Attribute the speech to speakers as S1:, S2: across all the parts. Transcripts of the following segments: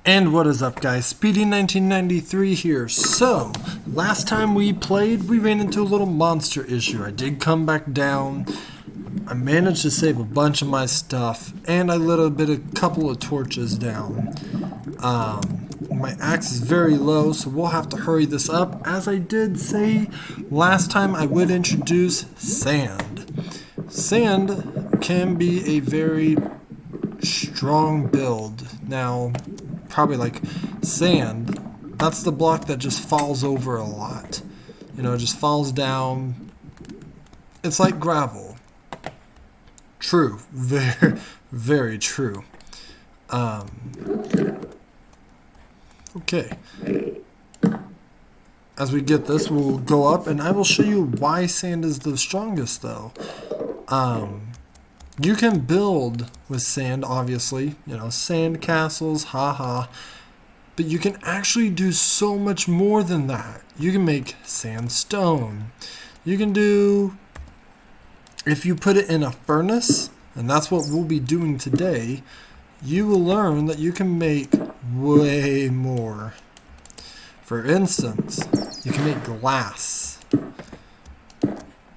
S1: And what is up, guys? Speedy 1993 here. So, last time we played, we ran into a little monster issue. I did come back down. I managed to save a bunch of my stuff, and I lit a couple of torches down. My axe is very low, so we'll have to hurry this up. As I did say last time, I would introduce sand. Sand can be a very strong build. Now, probably like sand, that's the block that just falls over a lot. You know, it just falls down. It's like gravel. True. Very, very true. Okay. As we get this, we'll go up and I will show you why sand is the strongest though. You can build with sand, obviously, you know, sand castles, haha. But you can actually do so much more than that. You can make sandstone. You can do, if you put it in a furnace, and that's what we'll be doing today, you will learn that you can make way more. For instance, you can make glass.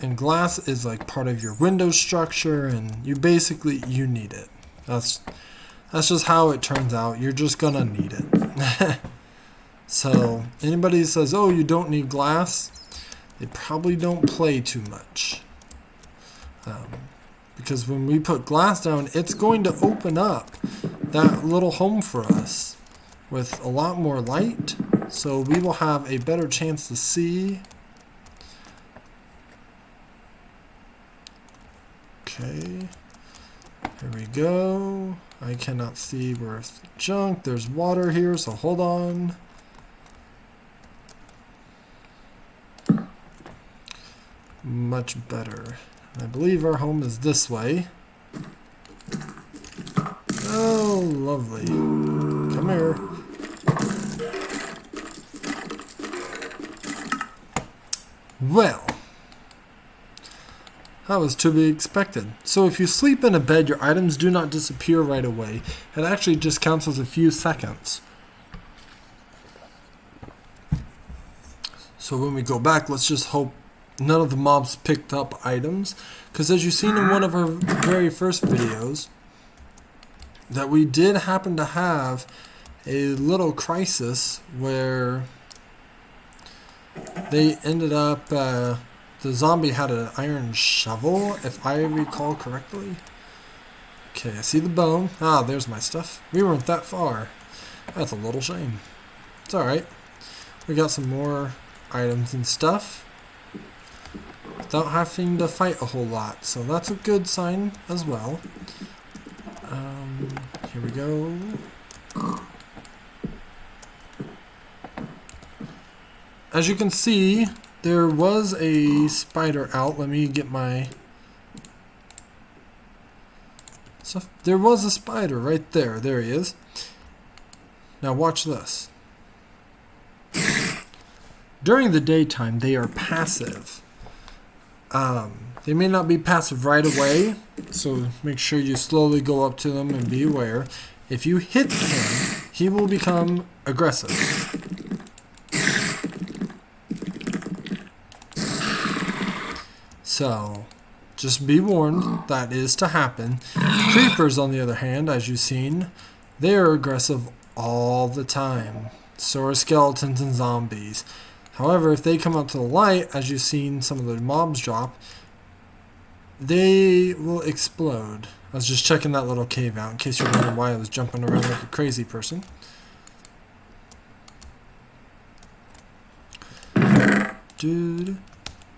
S1: And glass is like part of your window structure, and you need it. That's just how it turns out. You're just gonna need it. So anybody who says, oh, you don't need glass, they probably don't play too much. Because when we put glass down, it's going to open up that little home for us with a lot more light, so we will have a better chance to see. Okay, here we go. I cannot see where it's junk. There's water here, so hold on. Much better. I believe our home is this way. Oh, lovely. Come here. Well, that was to be expected. So if you sleep in a bed, your items do not disappear right away. It actually just counts as a few seconds. So when we go back, let's just hope none of the mobs picked up items. Because as you've seen in one of our very first videos, that we did happen to have a little crisis where they ended up... the zombie had an iron shovel, if I recall correctly. Okay, I see the bone. Ah, there's my stuff. We weren't that far. That's a little shame. It's alright. We got some more items and stuff without having to fight a whole lot, so that's a good sign as well. Here we go. As you can see, there was a spider out. Let me get my stuff. There was a spider right there. There he is. Now watch this. During the daytime, they are passive. They may not be passive right away, so make sure you slowly go up to them and be aware. If you hit him, he will become aggressive. So, just be warned, that is to happen. Creepers, on the other hand, as you've seen, they are aggressive all the time. So are skeletons and zombies. However, if they come up to the light, as you've seen some of the mobs drop, they will explode. I was just checking that little cave out in case you're wondering why I was jumping around like a crazy person. Dude.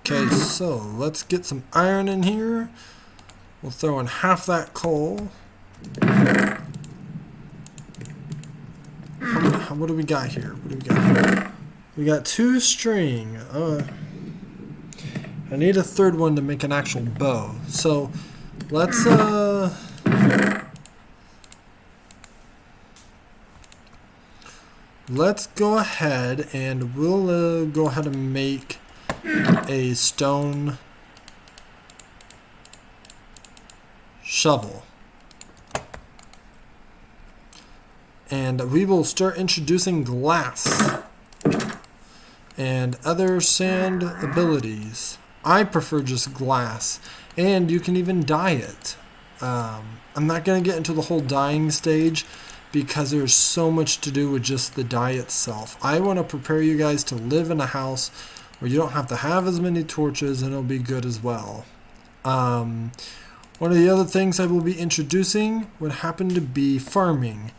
S1: Okay, so let's get some iron in here. We'll throw in half that coal. What do we got here? What do we got here? We got 2 string. I need a third one to make an actual bow. So let's go ahead and we'll go ahead and make a stone shovel. And we will start introducing glass and other sand abilities. I prefer just glass, and you can even dye it. I'm not going to get into the whole dyeing stage because there's so much to do with just the dye itself. I want to prepare you guys to live in a house where you don't have to have as many torches, and it'll be good as well. One of the other things I will be introducing would happen to be farming.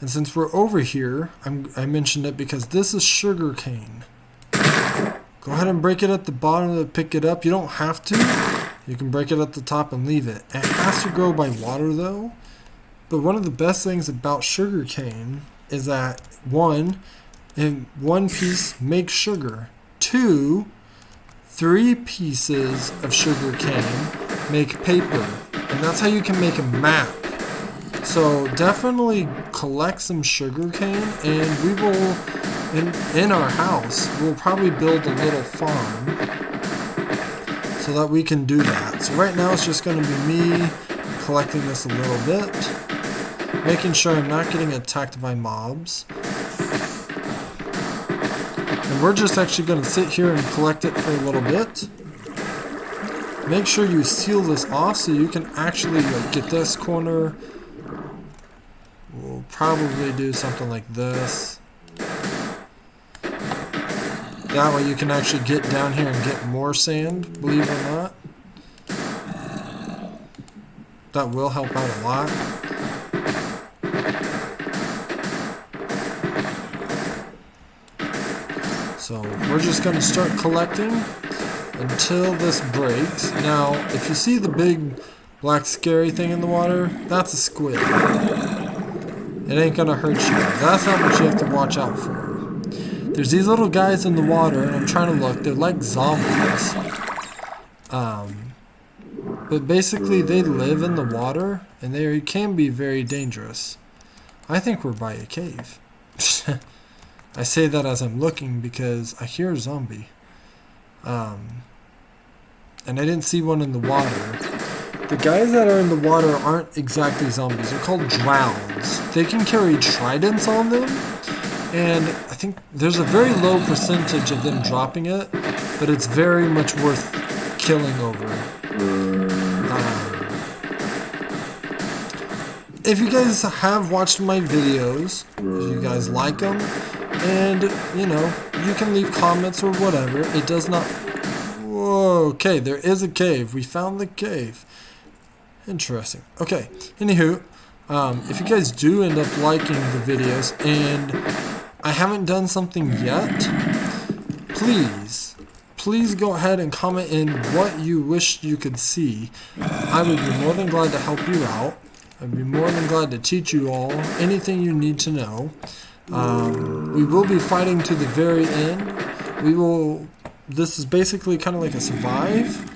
S1: And since we're over here, I mentioned it because this is sugar cane. Go ahead and break it at the bottom to pick it up. You don't have to. You can break it at the top and leave it. It has to grow by water though. But one of the best things about sugar cane is that in one piece makes sugar. 2, 3 pieces of sugar cane make paper. And that's how you can make a map. So definitely collect some sugar cane, and we will, in our house, we'll probably build a little farm so that we can do that. So right now it's just going to be me collecting this a little bit, making sure I'm not getting attacked by mobs. And we're just actually going to sit here and collect it for a little bit. Make sure you seal this off so you can actually get this corner. We'll probably do something like this. That way you can actually get down here and get more sand, believe it or not. That will help out a lot. So we're just going to start collecting until this breaks. Now, if you see the big black scary thing in the water, that's a squid. It ain't gonna hurt you. That's not what you have to watch out for. There's these little guys in the water, and I'm trying to look. They're like zombies. But basically, they live in the water, and they can be very dangerous. I think we're by a cave. I say that as I'm looking because I hear a zombie. And I didn't see one in the water. The guys that are in the water aren't exactly zombies. They're called drowns. They can carry tridents on them, and I think there's a very low percentage of them dropping it, but it's very much worth killing over. If you guys have watched my videos, if you guys like them, and, you know, you can leave comments or whatever. It does not... Whoa, okay, there is a cave. We found the cave. Interesting. Okay, anywho, if you guys do end up liking the videos and I haven't done something yet, please go ahead and comment in what you wish you could see. I would be more than glad to help you out. I'd be more than glad to teach you all anything you need to know. We will be fighting to the very end. This is basically kind of like a survive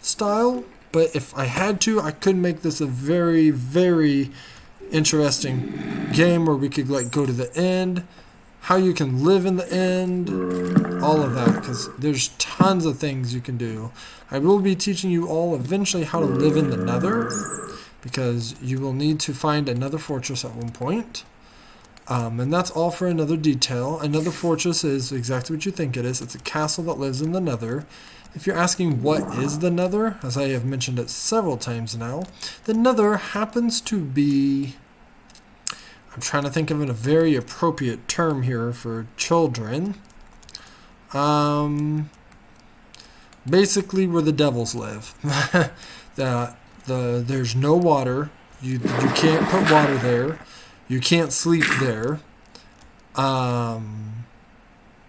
S1: style. But if I had to, I could make this a very, very interesting game where we could like go to the end, how you can live in the end, all of that, because there's tons of things you can do. I will be teaching you all eventually how to live in the Nether, because you will need to find another fortress at one point. And that's all for another detail. Another fortress is exactly what you think it is. It's a castle that lives in the Nether. If you're asking what is the Nether, as I have mentioned it several times now, the Nether happens to be... I'm trying to think of a very appropriate term here for children. Basically where the devils live. There's no water. You can't put water there. You can't sleep there.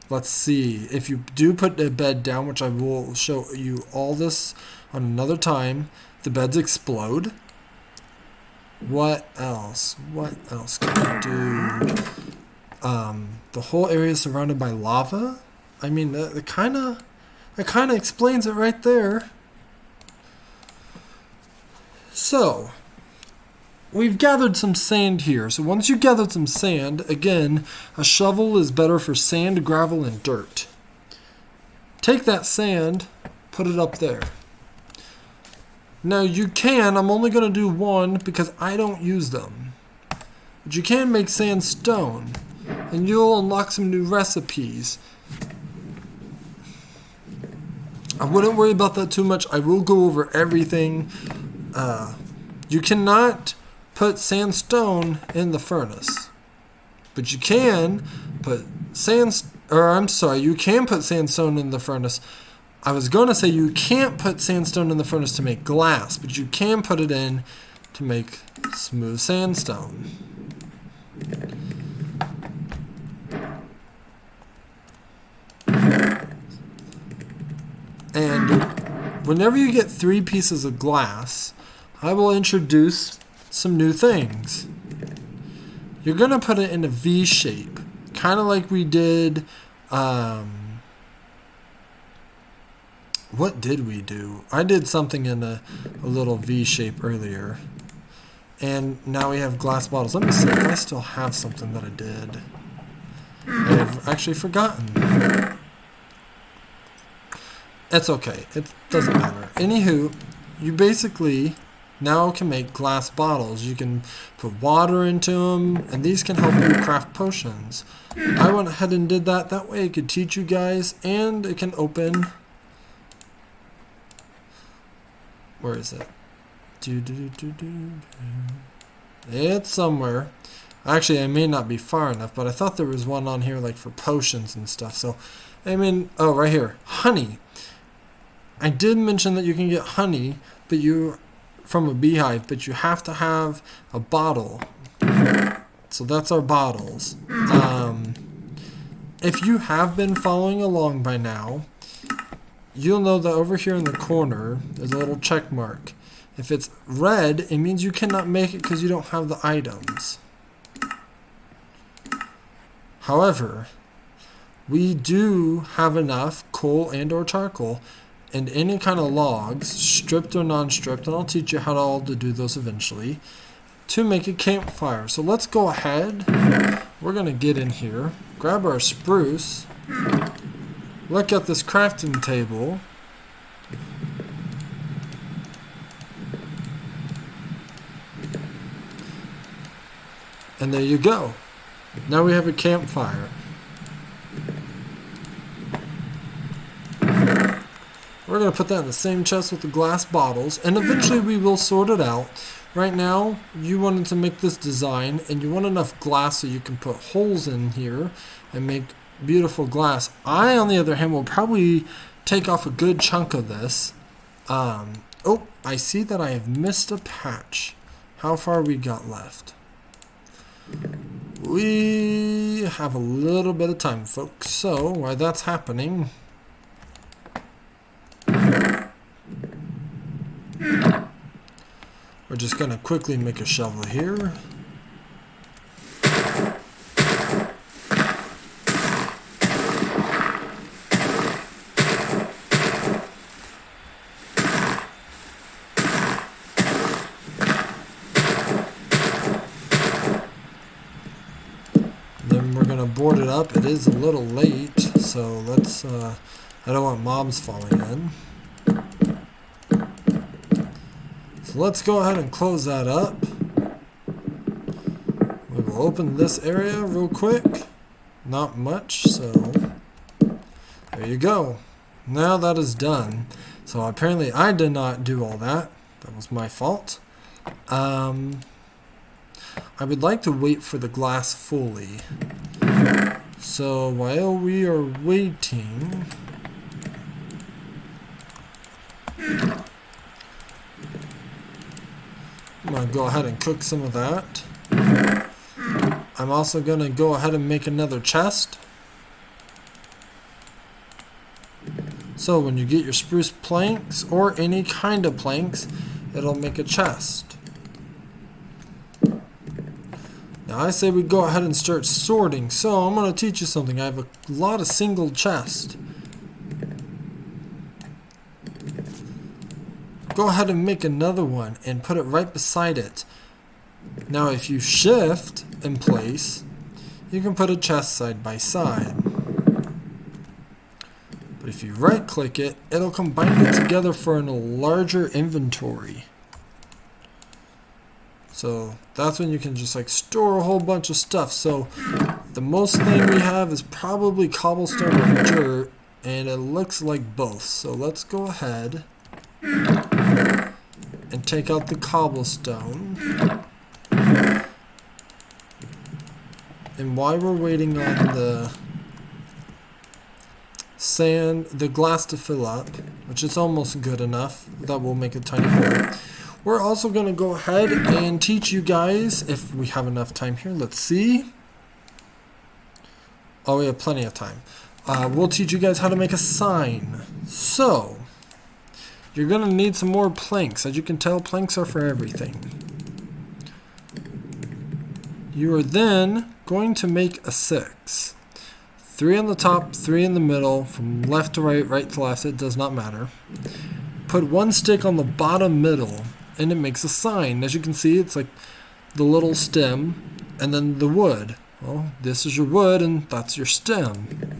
S1: Let's see. If you do put a bed down, which I will show you all this on another time, the beds explode. What else? What else can we do? The whole area is surrounded by lava. I mean, that kind of explains it right there. So, we've gathered some sand here. So once you gathered some sand, again, a shovel is better for sand, gravel, and dirt. Take that sand, put it up there. Now you can, I'm only going to do one because I don't use them. but you can make sandstone, and you'll unlock some new recipes. I wouldn't worry about that too much. I will go over everything. You cannot put sandstone in the furnace, but you can put you can put sandstone in the furnace. I was going to say you can't put sandstone in the furnace to make glass, but you can put it in to make smooth sandstone. And whenever you get 3 pieces of glass, I will introduce some new things. You're going to put it in a V shape, kind of like we did. What did we do? I did something in a little V shape earlier. And now we have glass bottles. Let me see if I still have something that I did. I've actually forgotten. It's okay. It doesn't matter. Anywho, you basically now can make glass bottles. You can put water into them, and these can help you craft potions. I went ahead and did that. That way it could teach you guys, and it can open... Where is it? It's somewhere. Actually, I may not be far enough, but I thought there was one on here like for potions and stuff. So, I mean, oh, right here. Honey. I did mention that you can get honey, but from a beehive, but you have to have a bottle. So that's our bottles. If you have been following along by now, you'll know that over here in the corner, there's a little check mark. If it's red, it means you cannot make it because you don't have the items. However, we do have enough coal and or charcoal and any kind of logs, stripped or non-stripped, and I'll teach you how to do those eventually, to make a campfire. So let's go ahead. We're going to get in here, grab our spruce, look at this crafting table, and there you go. Now we have a campfire. We're going to put that in the same chest with the glass bottles, and eventually we will sort it out. Right now, you wanted to make this design, and you want enough glass so you can put holes in here and make beautiful glass. I, on the other hand, will probably take off a good chunk of this. Oh, I see that I have missed a patch. How far we got left? We have a little bit of time, folks. So, while that's happening... We're just going to quickly make a shovel here. Then we're going to board it up. It is a little late, so let's, I don't want mobs falling in. Let's go ahead and close that up. We will open this area real quick. Not much, so there you go. Now that is done. So apparently I did not do all that. That was my fault. I would like to wait for the glass fully. So while we are waiting... I'm going to go ahead and cook some of that. I'm also going to go ahead and make another chest. So when you get your spruce planks or any kind of planks, it'll make a chest. Now I say we go ahead and start sorting. So I'm going to teach you something. I have a lot of single chests. Go ahead and make another one and put it right beside it. Now if you shift in place, you can put a chest side by side. But if you right click it, it'll combine it together for a larger inventory. So that's when you can just like store a whole bunch of stuff. So the most thing we have is probably cobblestone or dirt, and it looks like both. So let's go ahead and take out the cobblestone. And while we're waiting on the sand, the glass to fill up, which is almost good enough, that will make a tiny hole. We're also going to go ahead and teach you guys, if we have enough time here. Let's see. Oh, we have plenty of time. We'll teach you guys how to make a sign. So, you're going to need some more planks. As you can tell, planks are for everything. You are then going to make a 6. 3 on the top, 3 in the middle, from left to right, right to left, it does not matter. Put 1 stick on the bottom middle, and it makes a sign. As you can see, it's like the little stem, and then the wood. Well, this is your wood, and that's your stem.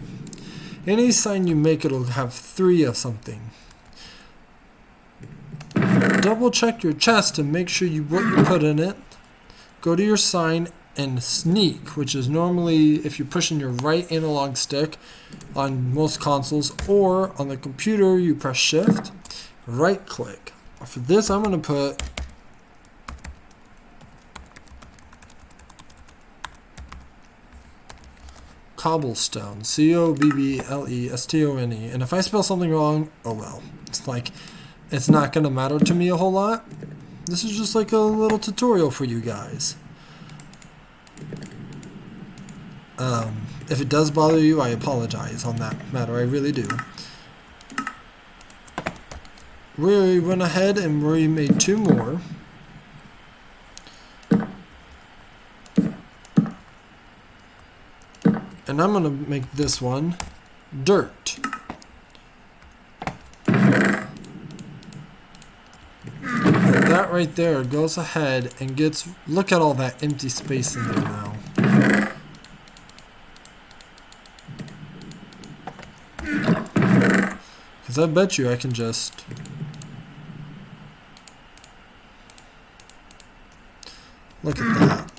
S1: Any sign you make, it'll have 3 of something. Double check your chest to make sure what you put in it. Go to your sign and sneak, which is normally if you're pushing your right analog stick on most consoles, or on the computer you press shift, right click. For this I'm going to put cobblestone, C-O-B-B-L-E-S-T-O-N-E, and if I spell something wrong, oh well. It's not going to matter to me a whole lot. This is just like a little tutorial for you guys. If it does bother you, I apologize on that matter. I really do. We went ahead and we made 2 more. And I'm going to make this one dirt. And that right there goes ahead and gets, look at all that empty space in there now. Because I bet you I can just look at that.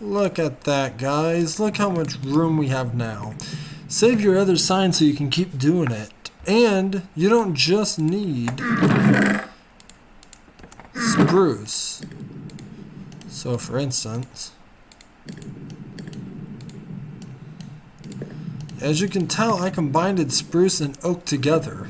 S1: Look at that, guys. Look how much room we have now. Save your other sign so you can keep doing it. And you don't just need spruce. So for instance, as you can tell, I combined spruce and oak together.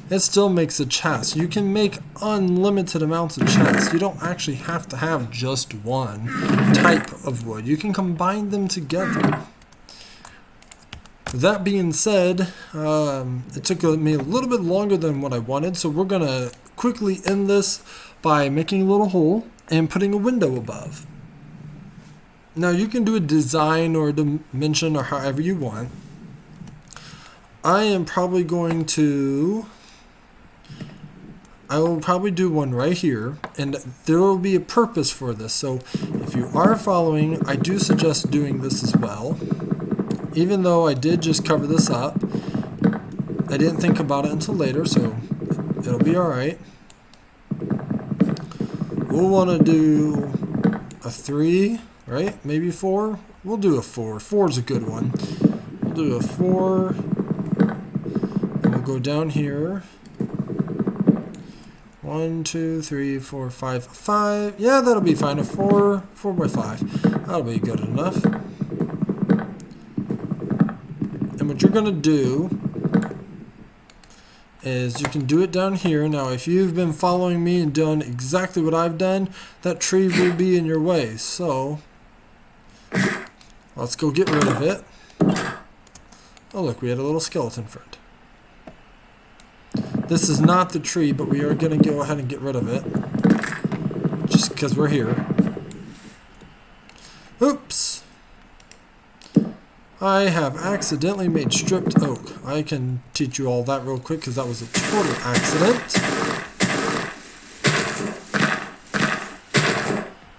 S1: It still makes a chest. You can make unlimited amounts of chests. You don't actually have to have just one type of wood. You can combine them together. That being said, it took me a little bit longer than what I wanted, so we're going to quickly end this by making a little hole and putting a window above. Now you can do a design or a dimension or however you want. I will probably do one right here, and there will be a purpose for this. So if you are following, I do suggest doing this as well. Even though I did just cover this up, I didn't think about it until later, so it'll be alright. We'll want to do a 3, right? Maybe 4? We'll do a 4. 4 is a good one. We'll do a 4. And we'll go down here. 1, 2, 3, 4, 5, 5. Yeah, that'll be fine. A 4 by 5. That'll be good enough. And what you're going to do is you can do it down here. Now, if you've been following me and done exactly what I've done, that tree will be in your way. So, let's go get rid of it. Oh, look, we had a little skeleton friend. This is not the tree, but we are going to go ahead and get rid of it. Just because we're here. Oops. I have accidentally made stripped oak. I can teach you all that real quick because that was a total accident.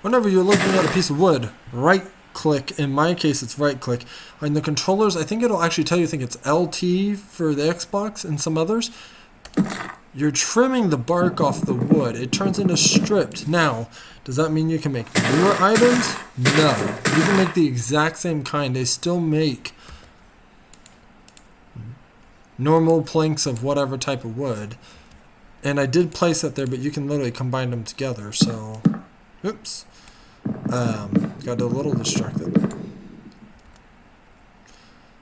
S1: Whenever you're looking at a piece of wood, right click. In my case, it's right click. On the controllers, I think it'll actually tell you, I think it's LT for the Xbox and some others. you're trimming the bark off the wood. It turns into stripped. Now, does that mean you can make newer items? No. You can make the exact same kind. They still make normal planks of whatever type of wood. And I did place that there, but you can literally combine them together. So, oops. Got a little distracted.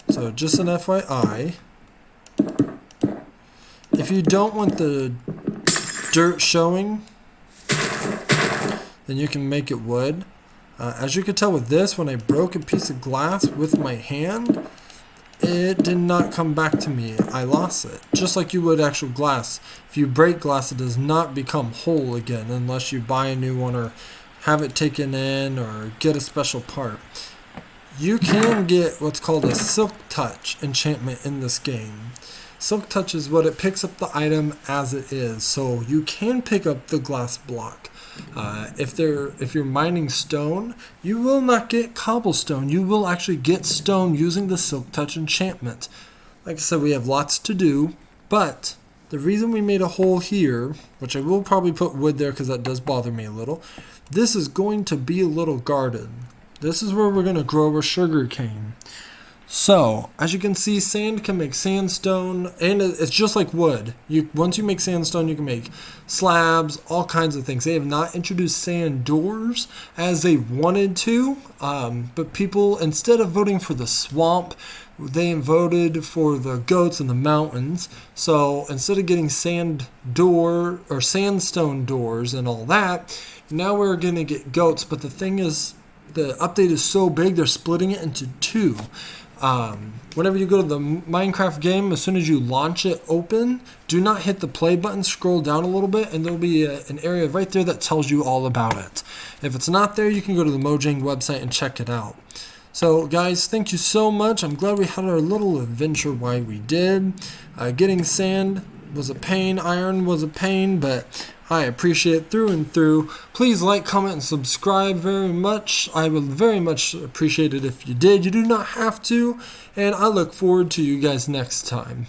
S1: So just an FYI, if you don't want the dirt showing, then you can make it wood. As you can tell with this, when I broke a piece of glass with my hand, it did not come back to me. I lost it. Just like you would actual glass. If you break glass, it does not become whole again unless you buy a new one or have it taken in or get a special part. You can get what's called a Silk Touch enchantment in this game. Silk Touch is what it picks up the item as it is. So you can pick up the glass block. If you're mining stone, you will not get cobblestone. You will actually get stone using the Silk Touch enchantment. Like I said, we have lots to do, but the reason we made a hole here, which I will probably put wood there because that does bother me a little, this is going to be a little garden. This is where we're going to grow our sugar cane. So, as you can see, sand can make sandstone, and it's just like wood. Once you make sandstone, you can make slabs, all kinds of things. They have not introduced sand doors as they wanted to, but people, instead of voting for the swamp, they voted for the goats and the mountains. So, instead of getting sand door or sandstone doors and all that, now we're going to get goats. But the thing is, the update is so big, they're splitting it into two. Whenever you go to the Minecraft game, as soon as you launch it open, do not hit the play button, scroll down a little bit, and there'll be an area right there that tells you all about it. If it's not there, you can go to the Mojang website and check it out. So guys, thank you so much. I'm glad we had our little adventure while we did. Getting sand was a pain, iron was a pain, but I appreciate it through and through. Please like, comment, and subscribe very much. I would very much appreciate it if you did. You do not have to, and I look forward to you guys next time.